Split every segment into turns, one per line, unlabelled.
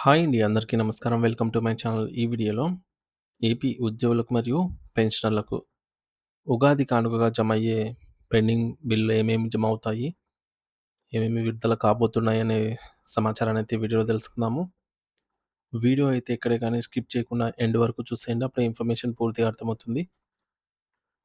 Hi అండి. అందరికీ నమస్కారం. Welcome to my channel. ఈ వీడియోలో ఏపీ ఉద్యోగులకు మరియు పెన్షనర్లకు ఉగాది కానుకగా జమయ్యే పెండింగ్ బిల్లులు ఏమేమి జమవుతాయి? ఏమేమి విడుదల కాబోతున్నాయనే సమాచారాన్నయితే వీడియోలో తెలుసుకుందాము. వీడియో అయితే ఎక్కడే గాని స్కిప్ చేయకుండా ఎండ్ వరకు చూసేయండి. అప్పుడే ఇన్ఫర్మేషన్ పూర్తిగా అర్థమవుతుంది.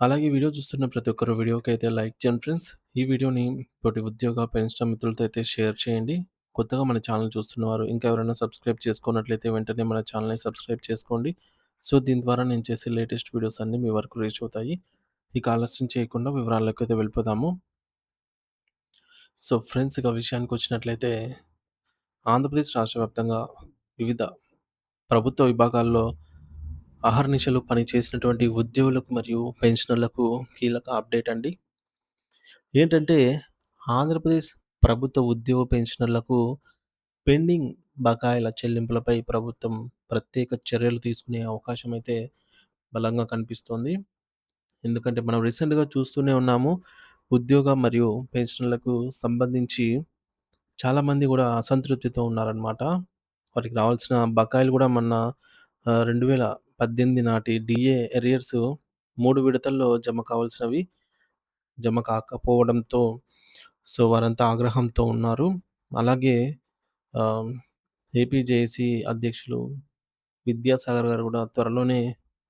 అలాగే వీడియో చూస్తున్న ప్రతి ఒక్కరు వీడియోకైతే లైక్ చేయండి ఫ్రెండ్స్. ఈ వీడియోని తోటి ఉద్యోగ, పెన్షనర్ మిత్రులతో అయితే షేర్ చేయండి. కొత్తగా మన ఛానల్ చూస్తున్నవారు ఇంకా ఎవరైనా సబ్స్క్రైబ్ చేసుకున్నట్లయితే వెంటనే మన ఛానల్‌ని సబ్స్క్రైబ్ చేసుకోండి. సో, దీని ద్వారా నేను చేసే లేటెస్ట్ వీడియోస్ అన్నీ మీ వరకు రీచ్ అవుతాయి. ఇక ఆలస్యం చేయకుండా వివరాల్లోకైతే వెళ్ళిపోదాము. సో, ఫ్రెండ్స్ ఇక విషయానికొచ్చినట్లయితే ఆంధ్రప్రదేశ్ రాష్ట్ర వ్యాప్తంగా వివిధ ప్రభుత్వ విభాగాల్లో అహర్నిశలు పనిచేసినటువంటి ఉద్యోగులకు మరియు పెన్షనర్లకు కీలక అప్డేట్ అండి. ఏంటంటే, ఆంధ్రప్రదేశ్ ప్రభుత్వ ఉద్యోగ పెన్షనర్లకు పెండింగ్ బకాయిల చెల్లింపులపై ప్రభుత్వం ప్రత్యేక చర్యలు తీసుకునే అవకాశం అయితే బలంగా కనిపిస్తోంది. ఎందుకంటే, మనం రీసెంట్‌గా చూస్తూనే ఉన్నాము. ఉద్యోగ మరియు పెన్షనర్లకు సంబంధించి చాలామంది గూడా అసంతృప్తితో ఉన్నారనమాట. వారికి రావాల్సిన బకాయిలు గూడా మొన్న 2018 నాటి డీఏ ఎరియర్స్ 3 విడతల్లో జమ కావాల్సినవి జమ కాకపోవడంతో సో, వారంతా ఆగ్రహంతో ఉన్నారు. అలాగే ఆహ్, ఏపీ జేఏసీ అధ్యక్షులు విద్యాసాగర్ గారు గూడా త్వరలోనే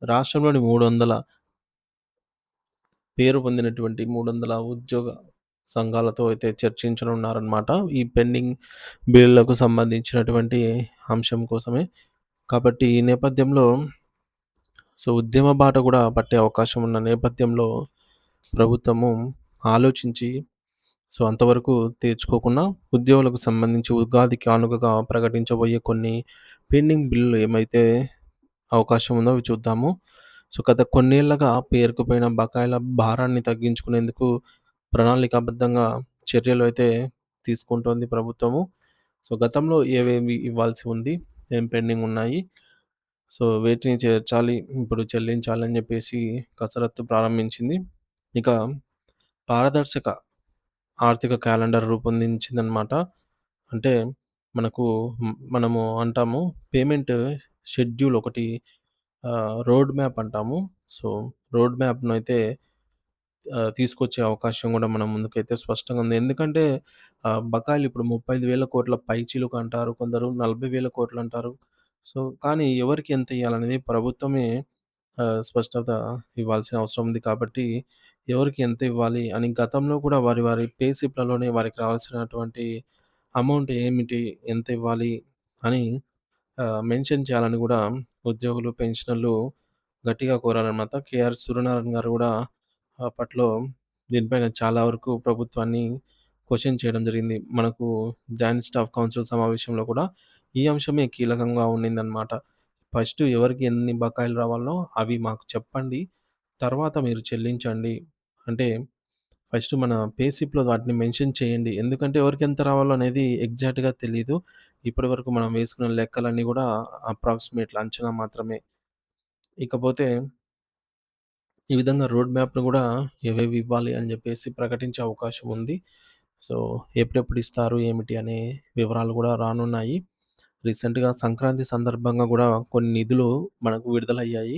రాష్ట్రంలోని 300 పేరు పొందినటువంటి 300 ఉద్యోగ సంఘాలతో అయితే చర్చించనున్నారనమాట. ఈ పెండింగ్ బిల్లులకు సంబంధించినటువంటి అంశం కోసమే. కాబట్టి ఈ నేపథ్యంలో సో, ఉద్యమ బాట గూడా పట్టే అవకాశం ఉన్న నేపథ్యంలో ప్రభుత్వము ఆలోచించి సో, అంతవరకు తెచ్చుకోకుండా ఉద్యోగులకు సంబంధించి ఉగాది కానుకగా ప్రకటించబోయే కొన్ని పెండింగ్ బిల్లులు ఏమైతే అవకాశం ఉందో అవి చూద్దాము. సో, గత కొన్నేళ్లుగా పేరుకుపోయిన బకాయిల భారాన్ని తగ్గించుకునేందుకు ప్రణాళికాబద్ధంగా చర్యలు అయితే తీసుకుంటోంది ప్రభుత్వము. సో, గతంలో ఏవేవి ఇవ్వాల్సి ఉంది, ఏం పెండింగ్ ఉన్నాయి, సో, వేటిని చేర్చాలి, ఇప్పుడు చెల్లించాలని జెప్పేసి కసరత్తు ప్రారంభించింది. ఇక పారదర్శక ఆర్థిక క్యాలెండర్ రూపొందించిందనమాట. అంటే మనకు మనము అంటాము పేమెంట్ షెడ్యూల్ ఒకటి రోడ్ మ్యాప్ అంటాము. సో, రోడ్ మ్యాప్‌నయితే తీసుకొచ్చే అవకాశం గూడా మన ముందుకైతే స్పష్టంగా ఉంది. ఎందుకంటే బకాయిలు ఇప్పుడు 35,000 కోట్ల పైచిలుకు అంటారు. కొందరు 40,000 కోట్లు అంటారు. సో, కానీ ఎవరికి ఎంత ఇయ్యాలనేది ప్రభుత్వమే స్పష్టత ఇవ్వాల్సిన అవసరం ఉంది కాబట్టి, ఎవరికి ఎంత ఇవ్వాలి అని గతంలో కూడా వారి వారి పే స్లిప్‌లలోనే వారికి రావాల్సినటువంటి అమౌంట్ ఏమిటి? ఎంత ఇవ్వాలి? అని మెన్షన్ చేయాలని గూడా ఉద్యోగులు, పెన్షనర్లు గట్టిగా కోరారనమాట. కేఆర్ సూర్యనారాయణ గారు గూడా అప్పట్లో దీనిపైన చాలా వరకు ప్రభుత్వాన్ని క్వెషన్ చేయడం జరిగింది. మనకు జాయింట్ స్టాఫ్ కౌన్సిల్ సమావేశంలో కూడా ఈ అంశమే కీలకంగా ఉండిందనమాట. ఫస్ట్ ఎవరికి ఎన్ని బకాయిలు రావాలనో అవి మాకు చెప్పండి. తర్వాత మీరు చెల్లించండి. అంటే ఫస్ట్ మన పే స్లిప్‌లో వాటిని మెన్షన్ చేయండి. ఎందుకంటే ఎవరికి ఎంత రావాలో అనేది ఎగ్జాక్ట్‌గా తెలీదు. ఇప్పటివరకు మనం వేసుకున్న లెక్కలన్నీ గూడా అప్రాక్సిమేట్‌లు అంచనా మాత్రమే. ఇకపోతే ఈ విధంగా రోడ్ మ్యాప్‌ను గూడా ఏవేవి ఇవ్వాలి అని జెప్పేసి ప్రకటించే అవకాశం ఉంది. సో, ఎప్పుడెప్పుడు ఇస్తారు ఏమిటి అనే వివరాలు గూడా రానున్నాయి. రీసెంట్‌గా సంక్రాంతి సందర్భంగా గూడా కొన్ని నిధులు మనకు విడుదలయ్యాయి.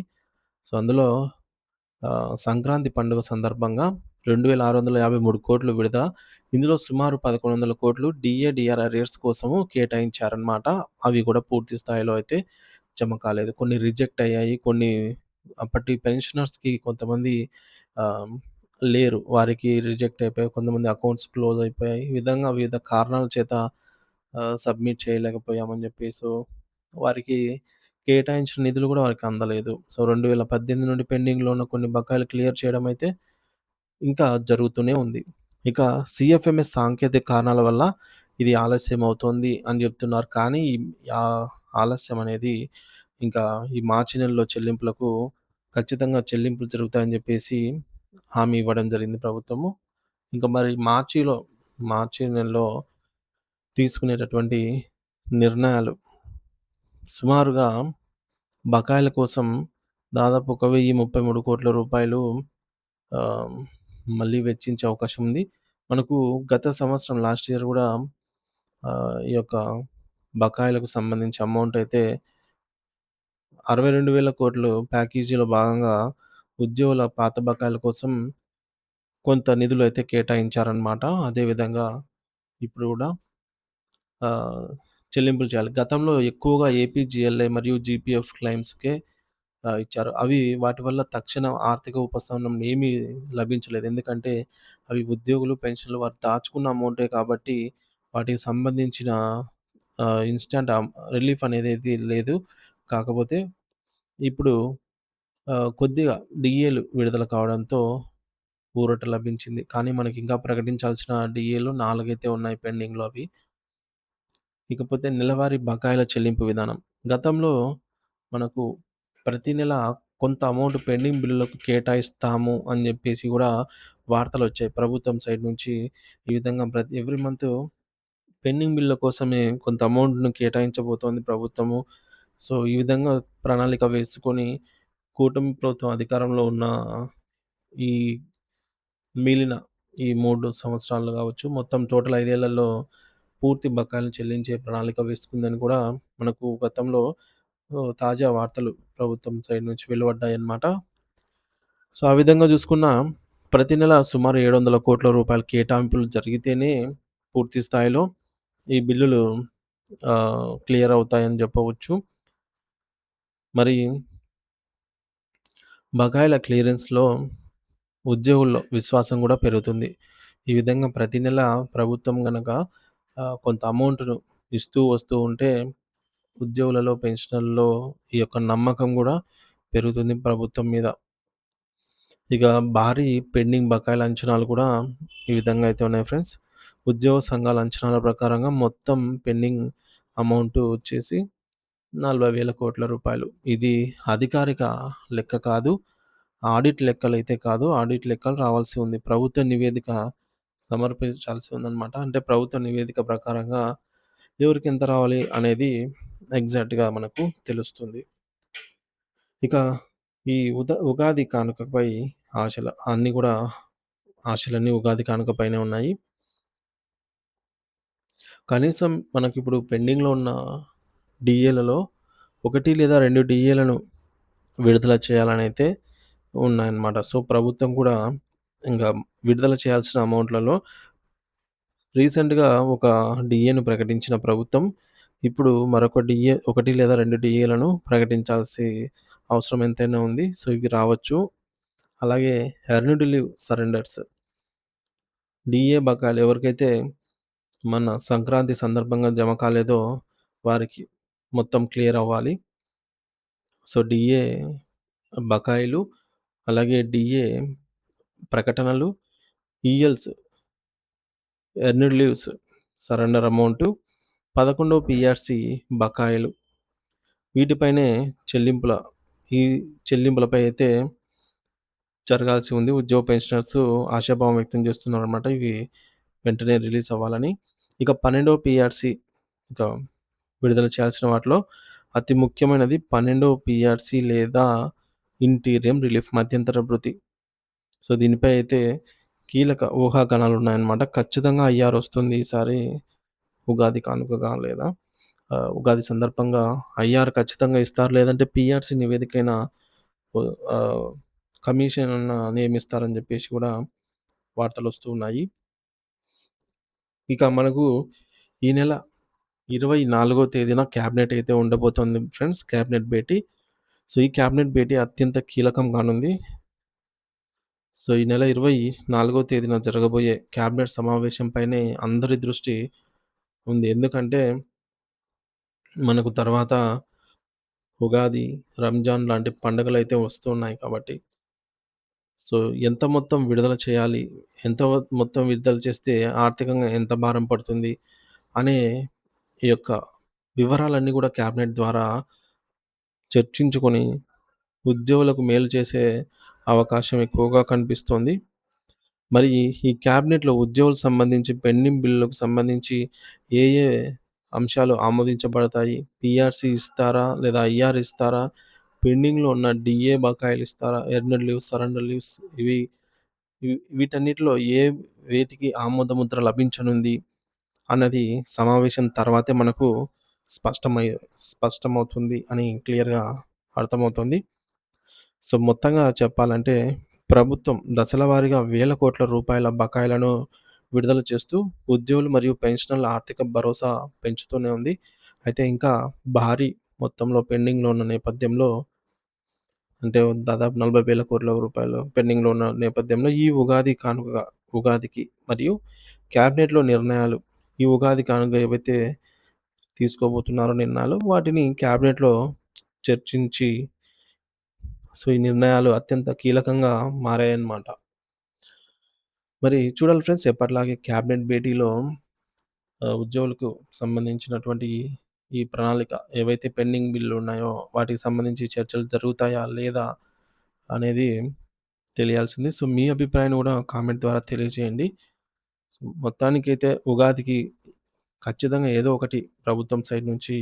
సో, అందులో సంక్రాంతి పండుగ సందర్భంగా 2,653,00,00,000 విడుదల. ఇందులో సుమారు 1,100,00,00,000 డీఏ అరియర్స్ కోసము కేటాయించారనమాట. అవి కూడా పూర్తి స్థాయిలో అయితే జమ కాలేదు. కొన్ని రిజెక్ట్ అయ్యాయి. కొన్ని అప్పటి పెన్షనర్స్‌కి కొంతమంది ఆహ్, లేరు. వారికి రిజెక్ట్ అయిపోయాయి. కొంతమంది అకౌంట్స్ క్లోజ్ అయిపోయాయి. ఈ విధంగా వివిధ కారణాల చేత సబ్మిట్ చేయలేకపోయామని చెప్పేసో వారికి కేటాయించిన నిధులు గూడా వారికి అందలేదు. సో, 2018 నుండి పెండింగ్‌లో ఉన్న కొన్ని బకాయిలు క్లియర్ చేయడం అయితే ఇంకా జరుగుతూనే ఉంది. ఇక సీఎఫ్ఎంఎస్ సాంకేతిక కారణాల వల్ల ఇది ఆలస్యం అవుతోంది అని జెప్తున్నారు. కానీ ఆలస్యం అనేది ఇంకా ఈ మార్చి నెలలో చెల్లింపులకు ఖచ్చితంగా చెల్లింపులు జరుగుతాయని జెప్పేసి హామీ ఇవ్వడం జరిగింది ప్రభుత్వము. ఇంకా మరి మార్చి నెలలో తీసుకునేటటువంటి నిర్ణయాలు సుమారుగా బకాయిల కోసం దాదాపు ఒక రూ. 1,033,00,00,000 ఆహ్, మళ్ళీ వెచ్చించే అవకాశం ఉంది. మనకు గత సంవత్సరం లాస్ట్ ఇయర్ గూడా ఈ యొక్క బకాయిలకు సంబంధించి అమౌంట్ అయితే 62,000,00,00,000 ప్యాకేజీలో భాగంగా ఉద్యోగుల పాత బకాయిల కోసం కొంత నిధులైతే కేటాయించారనమాట. అదేవిధంగా ఇప్పుడు గూడా ఆహ్, చెల్లింపులు చేయాలి. గతంలో ఎక్కువగా ఏపీజీఎల్ఐ మరియు జీపీఎఫ్ క్లెయిమ్స్‌కే ఇచ్చారు. అవి వాటి వల్ల తక్షణ ఆర్థిక ఉపశమనం ఏమీ లభించలేదు. ఎందుకంటే అవి ఉద్యోగులు, పెన్షన్‌లు వారు దాచుకున్న అమౌంటే కాబట్టి వాటికి సంబంధించిన ఇన్‌స్టాంట్ రిలీఫ్ అనేదేది లేదు. కాకపోతే ఇప్పుడు కొద్దిగా డీఏలు విడుదల కావడంతో ఊరట లభించింది. కానీ మనకింకా ప్రకటించాల్సిన డీఏలు 4 అయితే ఉన్నాయి పెండింగ్‌లో అవి. ఇకపోతే నెలవారీ బకాయిల చెల్లింపు విధానం. గతంలో మనకు ప్రతి నెల కొంత అమౌంట్ పెండింగ్ బిల్లులకు కేటాయిస్తాము అని జెప్పేసి గూడా వార్తలొచ్చాయి. ప్రభుత్వం సైడ్ నుంచి ఈ విధంగా ఎవ్రీ మంతు పెండింగ్ బిల్లుల కోసమే కొంత అమౌంట్‌ను కేటాయించబోతోంది ప్రభుత్వము. సో, ఈ విధంగా ప్రణాళిక వేసుకొని కూటమి ప్రభుత్వం అధికారంలో ఉన్న ఈ మిగిలిన ఈ 3 సంవత్సరాలు గావచ్చు, మొత్తం టోటల్ 5 ఏళ్లలో పూర్తి బకాయిలను చెల్లించే ప్రణాళిక వేసుకుందని కూడా మనకు గతంలో తాజా వార్తలు ప్రభుత్వం సైడ్ నుంచి వెలువడ్డాయన్నమాట. సో, ఆ విధంగా చూసుకున్న ప్రతి నెల సుమారు 700,00,00,000 కేటాయింపులు జరిగితేనే పూర్తి స్థాయిలో ఈ బిల్లులు క్లియర్ అవుతాయని చెప్పవచ్చు. మరి బకాయిల క్లియరెన్స్‌లో ఉద్యోగుల్లో విశ్వాసం కూడా పెరుగుతుంది. ఈ విధంగా ప్రతి నెల ప్రభుత్వం గనక కొంత అమౌంట్‌ను ఇస్తూ వస్తూ ఉంటే ఉద్యోగులలో, పెన్షనర్‌లో ఈ యొక్క నమ్మకం గూడా పెరుగుతుంది ప్రభుత్వం మీద. ఇక భారీ పెండింగ్ బకాయిల అంచనాలు కూడా ఈ విధంగా అయితే ఉన్నాయి ఫ్రెండ్స్. ఉద్యోగ సంఘాల అంచనాల ప్రకారంగా మొత్తం పెండింగ్ అమౌంట్ వచ్చేసి రూ. 40,000,00,00,000. ఇది అధికారిక లెక్క కాదు. ఆడిట్ లెక్కలైతే కాదు. ఆడిట్ లెక్కలు రావాల్సి ఉంది. ప్రభుత్వ నివేదిక సమర్పించాల్సి ఉందనమాట. అంటే ప్రభుత్వ నివేదిక ప్రకారంగా ఎవరికెంత రావాలి అనేది ఎగ్జాక్ట్‌గా మనకు తెలుస్తుంది. ఇక ఈ ఉగాది కానుకపై అన్నీ గూడా ఆశలన్నీ ఉగాది కానుక పైనే ఉన్నాయి. కనీసం మనకిప్పుడు పెండింగ్‌లో ఉన్న డీఏలలో 1 లేదా 2 డీఏలను విడుదల చేయాలనైతే ఉన్నాయన్నమాట. సో, ప్రభుత్వం కూడా ఇంగా విడుదల చేయాల్సిన అమౌంట్‌లలో రీసెంట్‌గా ఒక డీఏను ప్రకటించిన ప్రభుత్వం, ఇప్పుడు మరొక డీఏ 1 లేదా 2 డీఏలను ప్రకటించాల్సి అవసరం ఎంతైనా ఉంది. సో, ఇవి రావచ్చు. అలాగే ఎర్న్‌డ్ లీవ్ సరెండర్స్ డీఏ బకాయిలు ఎవరికైతే మన సంక్రాంతి సందర్భంగా జమ కాలేదో వారికి మొత్తం క్లియర్ అవ్వాలి. సో, డీఏ బకాయిలు, అలాగే డీఏ ప్రకటనలు, ELs earned leaves surrender amount, 11 PRC బకాయిలు వీటిపైనే చెల్లింపుల ఈ చెల్లింపులపై అయితే జరగాల్సి ఉంది. ఉద్యోగ పెన్షనర్స్ ఆశాభావం వ్యక్తం చేస్తున్నారనమాట. ఇవి వెంటనే రిలీజ్ అవ్వాలని. ఇక 12వ పీఆర్‌సీ ఇక విడుదల చేయాల్సిన వాటిలో అతి ముఖ్యమైనది 12వ పీఆర్‌సీ లేదా ఇంటీరియం రిలీఫ్ మధ్యంతర భృతి. సో, దీనిపై అయితే కీలక ఊహాగానాలున్నాయన్నమాట. ఖచ్చితంగా ఐఆర్ వస్తుంది ఈసారి ఉగాది కానుకగా లేదా ఉగాది సందర్భంగా ఐఆర్ ఖచ్చితంగా ఇస్తారు. లేదంటే పీఆర్‌సీ నివేదికైనా ఆహ్, కమిషన్ నియమిస్తారని జెప్పేసి గూడా వార్తలొస్తూ ఉన్నాయి. ఇక మనకు ఈ నెల 24వ తేదీన క్యాబినెట్ అయితే ఉండబోతోంది ఫ్రెండ్స్. క్యాబినెట్ భేటీ. సో, ఈ క్యాబినెట్ భేటీ అత్యంత కీలకం కానుంది. సో, ఈ నెల 24వ తేదీన జరగబోయే క్యాబినెట్ సమావేశం పైనే అందరి దృష్టి ఉంది. ఎందుకంటే మనకు తర్వాత ఉగాది, రంజాన్ లాంటి పండుగలైతే వస్తూ ఉన్నాయి కాబట్టి. సో, ఎంత మొత్తం విడుదల చేయాలి? ఎంత మొత్తం విడుదల చేస్తే ఆర్థికంగా ఎంత భారం పడుతుంది? అనే ఈ యొక్క వివరాలన్నీ గూడా క్యాబినెట్ ద్వారా చర్చించుకొని ఉద్యోగులకు మేలు చేసే అవకాశం ఎక్కువగా కనిపిస్తోంది. మరి ఈ క్యాబినెట్‌లో ఉద్యోగులకు సంబంధించి పెండింగ్ బిల్లులకు సంబంధించి ఏ ఏ అంశాలు ఆమోదించబడతాయి? పీఆర్‌సీ ఇస్తారా? లేదా ఐఆర్ ఇస్తారా? పెండింగ్‌లో ఉన్న డీఏ బకాయిలు ఇస్తారా? ఎర్న్డ్ లీవ్స్, సరెండర్ లీవ్స్ ఇవి వీటన్నిటిలో వేటికి ఆమోద ముద్ర లభించనుంది అన్నది సమావేశం తర్వాతే మనకు స్పష్టమై స్పష్టమవుతుంది అని క్లియర్‌గా అర్థమవుతుంది. సో, మొత్తంగా చెప్పాలంటే ప్రభుత్వం దశల వారీగా వేల కోట్ల రూపాయల బకాయిలను విడుదల చేస్తూ ఉద్యోగులు మరియు పెన్షనర్ల ఆర్థిక భరోసా పెంచుతూనే ఉంది. అయితే ఇంకా భారీ మొత్తంలో పెండింగ్‌లో ఉన్న నేపథ్యంలో అంటే దాదాపు 40,000 కోట్ల రూపాయలు పెండింగ్‌లో ఉన్న నేపథ్యంలో ఈ ఉగాది కానుకగా ఉగాదికి మరియు క్యాబినెట్‌లో నిర్ణయాలు ఈ ఉగాది కానుక ఏవైతే తీసుకోబోతున్నారో నిర్ణయాలు వాటిని క్యాబినెట్‌లో చర్చించి సో, ఈ నిర్ణయాలు అత్యంత కీలకంగా మారాయన్నమాట. మరి చూడాలి ఫ్రెండ్స్ ఎప్పటిలాగే క్యాబినెట్ భేటీలో ఉద్యోగులకు సంబంధించినటువంటి ఈ ప్రణాళిక ఏవైతే పెండింగ్ బిల్లులున్నాయో వాటికి సంబంధించి చర్చలు జరుగుతాయా? లేదా? అనేది తెలియాల్సింది. సో, మీ అభిప్రాయాన్ని గూడా కామెంట్ ద్వారా తెలియజేయండి. సో, మొత్తానికైతే ఉగాదికి ఖచ్చితంగా ఏదో ఒకటి ప్రభుత్వం సైడ్ నుంచి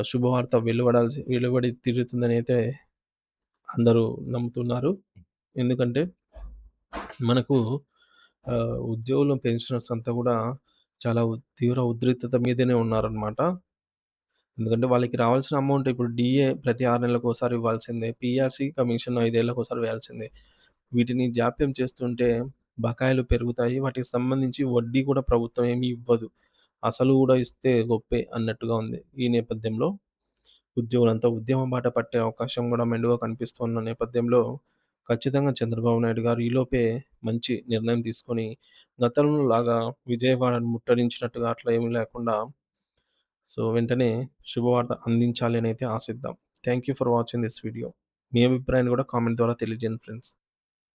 శుభవార్త వెలువడి తీరుతుందనైతే అందరూ నమ్ముతున్నారు. ఎందుకంటే మనకు ఉద్యోగులు, పెన్షనర్స్ అంతా గూడా చాలా తీవ్ర ఉద్రిక్తత మీదనే ఉన్నారనమాట. ఎందుకంటే వాళ్ళకి రావాల్సిన అమౌంట్ ఇప్పుడు డీఏ ప్రతి 6 నెలలకోసారి ఇవ్వాల్సిందే. పీఆర్‌సీ కమిషన్ 5 ఏళ్లకోసారి వేయాల్సిందే. వీటిని జాప్యం చేస్తుంటే బకాయిలు పెరుగుతాయి. వాటికి సంబంధించి వడ్డీ కూడా ప్రభుత్వం ఏమి ఇవ్వదు. అసలు గూడా ఇస్తే గొప్పే అన్నట్టుగా ఉంది. ఈ నేపథ్యంలో ఉద్యోగులంతా ఉద్యమ బాట పట్టే అవకాశం గూడా మెండుగా కనిపిస్తున్న నేపథ్యంలో ఖచ్చితంగా చంద్రబాబు నాయుడు గారు ఈలోపే మంచి నిర్ణయం తీసుకొని గతంలో లాగా విజయవాడను ముట్టడించినట్టుగా అట్లా ఏమీ లేకుండా సో, వెంటనే శుభవార్త అందించాలి అనైతే ఆశిద్దాం. Thank you for watching this video. మీ అభిప్రాయాన్ని కూడా కామెంట్ ద్వారా తెలియజేయండి ఫ్రెండ్స్.